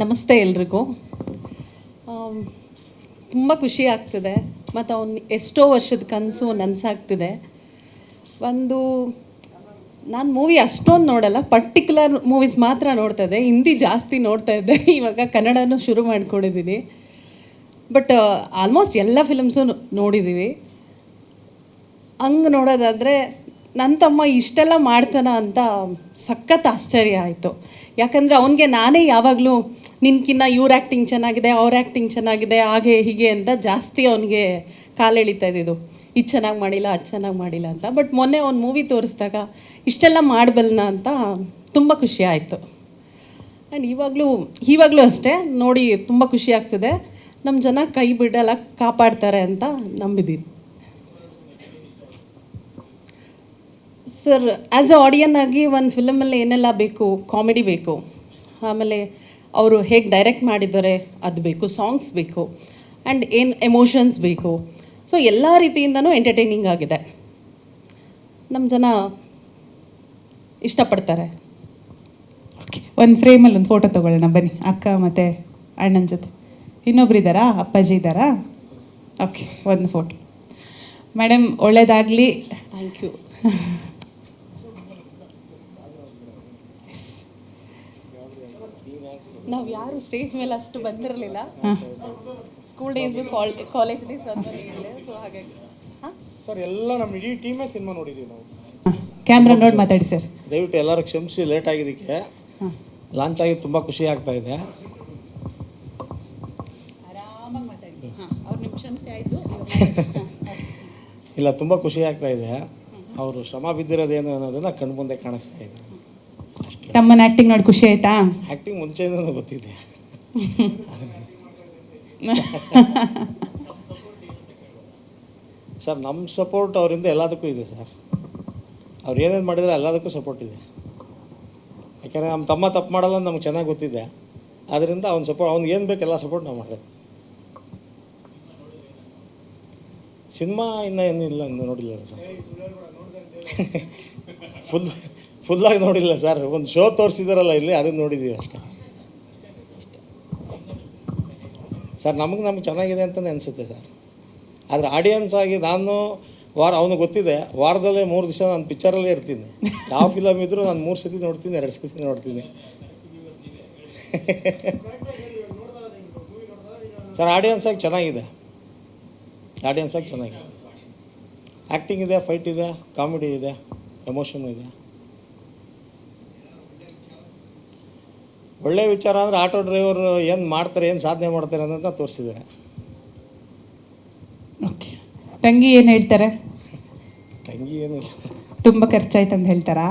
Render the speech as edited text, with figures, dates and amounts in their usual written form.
ನಮಸ್ತೆ ಎಲ್ರಿಗೂ. ತುಂಬ ಖುಷಿ ಆಗ್ತಿದೆ ಮತ್ತು ಅವ್ನು ಎಷ್ಟೋ ವರ್ಷದ ಕನಸು ನನಸಾಗ್ತಿದೆ. ನಾನು ಮೂವಿ ಅಷ್ಟೊಂದು ನೋಡಲ್ಲ, ಪರ್ಟಿಕ್ಯುಲರ್ ಮೂವೀಸ್ ಮಾತ್ರ ನೋಡ್ತಾ ಇದ್ದೆ. ಹಿಂದಿ ಜಾಸ್ತಿ ನೋಡ್ತಾ ಇದ್ದೆ, ಇವಾಗ ಕನ್ನಡನೂ ಶುರು ಮಾಡ್ಕೊಂಡಿದ್ದೀನಿ. ಬಟ್ ಆಲ್ಮೋಸ್ಟ್ ಎಲ್ಲ ಫಿಲಮ್ಸು ನೋಡಿದ್ದೀವಿ. ಹಂಗೆ ನೋಡೋದಾದರೆ ನನ್ನ ತಮ್ಮ ಇಷ್ಟೆಲ್ಲ ಮಾಡ್ತಾನ ಅಂತ ಸಖತ್ ಆಶ್ಚರ್ಯ ಆಯಿತು. ಯಾಕಂದರೆ ಅವನಿಗೆ ನಾನೇ ಯಾವಾಗಲೂ ನಿನ್ಕಿನ್ನ ಇವ್ರ ಆ್ಯಕ್ಟಿಂಗ್ ಚೆನ್ನಾಗಿದೆ, ಅವ್ರ ಆ್ಯಕ್ಟಿಂಗ್ ಚೆನ್ನಾಗಿದೆ, ಹಾಗೆ ಹೀಗೆ ಅಂತ ಜಾಸ್ತಿ ಅವನಿಗೆ ಕಾಲೆಳಿತಾ ಇದ್ದಿದ್ದು. ಇದು ಚೆನ್ನಾಗಿ ಮಾಡಿಲ್ಲ, ಅದು ಚೆನ್ನಾಗಿ ಮಾಡಿಲ್ಲ ಅಂತ. ಬಟ್ ಮೊನ್ನೆ ಅವ್ನು ಮೂವಿ ತೋರಿಸಿದಾಗ ಇಷ್ಟೆಲ್ಲ ಮಾಡಬಲ್ನ ಅಂತ ತುಂಬ ಖುಷಿ ಆಯಿತು. ಆ್ಯಂಡ್ ಇವಾಗಲೂ ಅಷ್ಟೇ ನೋಡಿ ತುಂಬ ಖುಷಿ ಆಗ್ತಿದೆ. ನಮ್ಮ ಜನ ಕೈ ಬಿಡಲ್ಲ, ಕಾಪಾಡ್ತಾರೆ ಅಂತ ನಂಬಿದ್ದೀನಿ. ಸರ್, ಆ್ಯಸ್ ಅ ಆಡಿಯನ್ ಆಗಿ ಒಂದು ಫಿಲಮಲ್ಲಿ ಏನೆಲ್ಲ ಬೇಕು, ಕಾಮಿಡಿ ಬೇಕು, ಆಮೇಲೆ ಅವರು ಹೇಗೆ ಡೈರೆಕ್ಟ್ ಮಾಡಿದ್ದಾರೆ ಅದು ಬೇಕು, ಸಾಂಗ್ಸ್ ಬೇಕು, ಆ್ಯಂಡ್ ಏನು ಎಮೋಷನ್ಸ್ ಬೇಕು. ಸೊ ಎಲ್ಲ ರೀತಿಯಿಂದನೂ ಎಂಟರ್ಟೈನಿಂಗ್ ಆಗಿದೆ. ನಮ್ಮ ಜನ ಇಷ್ಟಪಡ್ತಾರೆ. ಓಕೆ, ಒಂದು ಫ್ರೇಮಲ್ಲಿ ಒಂದು ಫೋಟೋ ತೊಗೊಳ್ಳೋಣ ಬನ್ನಿ, ಅಕ್ಕ ಮತ್ತು ಅಣ್ಣನ ಜೊತೆ. ಇನ್ನೊಬ್ರು ಇದ್ದಾರಾ? ಅಪ್ಪಾಜಿ ಇದ್ದಾರಾ? ಓಕೆ, ಒಂದು ಫೋಟೋ. ಮೇಡಮ್, ಒಳ್ಳೇದಾಗಲಿ. Thank you. ನಾವು ಯಾರು ಸ್ಟೇಜ್ ಮೇಲೆ ಅಷ್ಟು ಬಂದಿರಲಿಲ್ಲ. ಸ್ಕೂಲ್ ಡೇಸು, ಕಾಲೇಜ್ ಡೇಸ್ ಅದ್ಮೇಲೆ, ಸೊ ಹಾಗಾಗಿ ಸರ್ ಎಲ್ಲ ನಮ್ಮ ಇಡೀ ಟೀಮೇ ಸಿನಿಮಾ ನೋಡಿದ್ದೀವಿ ನಾವು. ಕ್ಯಾಮ್ರಾ ನೋಡಿ ಮಾತಾಡಿ ಸರ್. ದಯವಿಟ್ಟು ಎಲ್ಲರೂ ಕ್ಷಮಿಸಿ, ಲೇಟ್ ಆಗಿದ್ದಕ್ಕೆ. ಲಾಂಚ್ ಆಗಿ ತುಂಬ ಖುಷಿ ಆಗ್ತಾ ಇದೆ. ಆರಾಮಾಗಿ ಮಾತಾಡಿ. ಅವ್ರು ನಿಮ್ಮ ಕ್ಷಮಿಸಿ ಆಯಿತು. ಇಲ್ಲ, ತುಂಬ ಖುಷಿ ಆಗ್ತಾ ಇದೆ. ಅವರು ಶ್ರಮ ಬಿದ್ದಿರೋದೇನು ಅನ್ನೋದನ್ನು ಕಣ್ಣು ಮುಂದೆ ಕಾಣಿಸ್ತಾ ಇದೆ. ತಮ್ಮನ ಆ್ಯಕ್ಟಿಂಗ್ ನೋಡಿ ಖುಷಿ ಆಯ್ತಾ? ಆ್ಯಕ್ಟಿಂಗ್ ಮುಂಚೆಯಿಂದನೂ ಗೊತ್ತಿದೆ. ಸರ್, ನಮ್ಮ ಸಪೋರ್ಟ್ ಅವರಿಂದ ಎಲ್ಲದಕ್ಕೂ ಇದೆ ಸರ್. ಅವ್ರು ಏನೇನು ಮಾಡಿದರೆ ಎಲ್ಲದಕ್ಕೂ ಸಪೋರ್ಟ್ ಇದೆ. ಯಾಕೆಂದರೆ ನಮ್ಮ ತಮ್ಮ ತಪ್ಪು ಮಾಡಲ್ಲ ಅಂತ ನಮ್ಗೆ ಚೆನ್ನಾಗಿ ಗೊತ್ತಿದೆ. ಆದ್ದರಿಂದ ಅವ್ನಿಗೆ ಏನು ಬೇಕು ಎಲ್ಲ ಸಪೋರ್ಟ್ ನಾವು ಮಾಡೋದು. ಸಿನಿಮಾ ಇನ್ನೂ ಏನೂ ಇಲ್ಲ, ಇನ್ನೂ ನೋಡಿಲ್ಲ ಸರ್. ಫುಲ್ಲಾಗಿ ನೋಡಿಲ್ಲ ಸರ್. ಒಂದು ಶೋ ತೋರಿಸಿದಾರಲ್ಲ ಇಲ್ಲಿ, ಅದನ್ನು ನೋಡಿದ್ದೀವಿ ಅಷ್ಟೇ ಸರ್. ನಮಗೆ ಚೆನ್ನಾಗಿದೆ ಅಂತಲೇ ಅನಿಸುತ್ತೆ ಸರ್. ಆದರೆ ಆಡಿಯನ್ಸ್ ಆಗಿ ನಾನು ಅವನು ಗೊತ್ತಿದೆ, ವಾರದಲ್ಲೇ 3 ದಿವಸ ನಾನು ಪಿಕ್ಚರಲ್ಲೇ ಇರ್ತೀನಿ. ಯಾವ ಫಿಲಮ್ ಇದ್ದರೂ ನಾನು 3 ಸತಿ ನೋಡ್ತೀನಿ, 2 ಸತಿ ನೋಡ್ತೀನಿ ಸರ್. ಆಡಿಯನ್ಸ್ ಆಗಿ ಚೆನ್ನಾಗಿದೆ. ಆ್ಯಕ್ಟಿಂಗ್ ಇದೆ, ಫೈಟ್ ಇದೆ, ಕಾಮಿಡಿ ಇದೆ, ಎಮೋಷನ್ ಇದೆ. ಒಳ್ಳೆಯ ವಿಚಾರ ಅಂದರೆ ಆಟೋ ಡ್ರೈವರು ಏನು ಮಾಡ್ತಾರೆ, ಏನು ಸಾಧನೆ ಮಾಡ್ತಾರೆ ಅನ್ನೋದನ್ನ ತೋರಿಸಿದ್ದಾರೆ. ಓಕೆ, ತಂಗಿ ಏನು ಹೇಳ್ತಾರೆ? ತಂಗಿ ಏನಿಲ್ಲ, ತುಂಬ ಖರ್ಚಾಯ್ತು ಅಂತ ಹೇಳ್ತಾರಾ?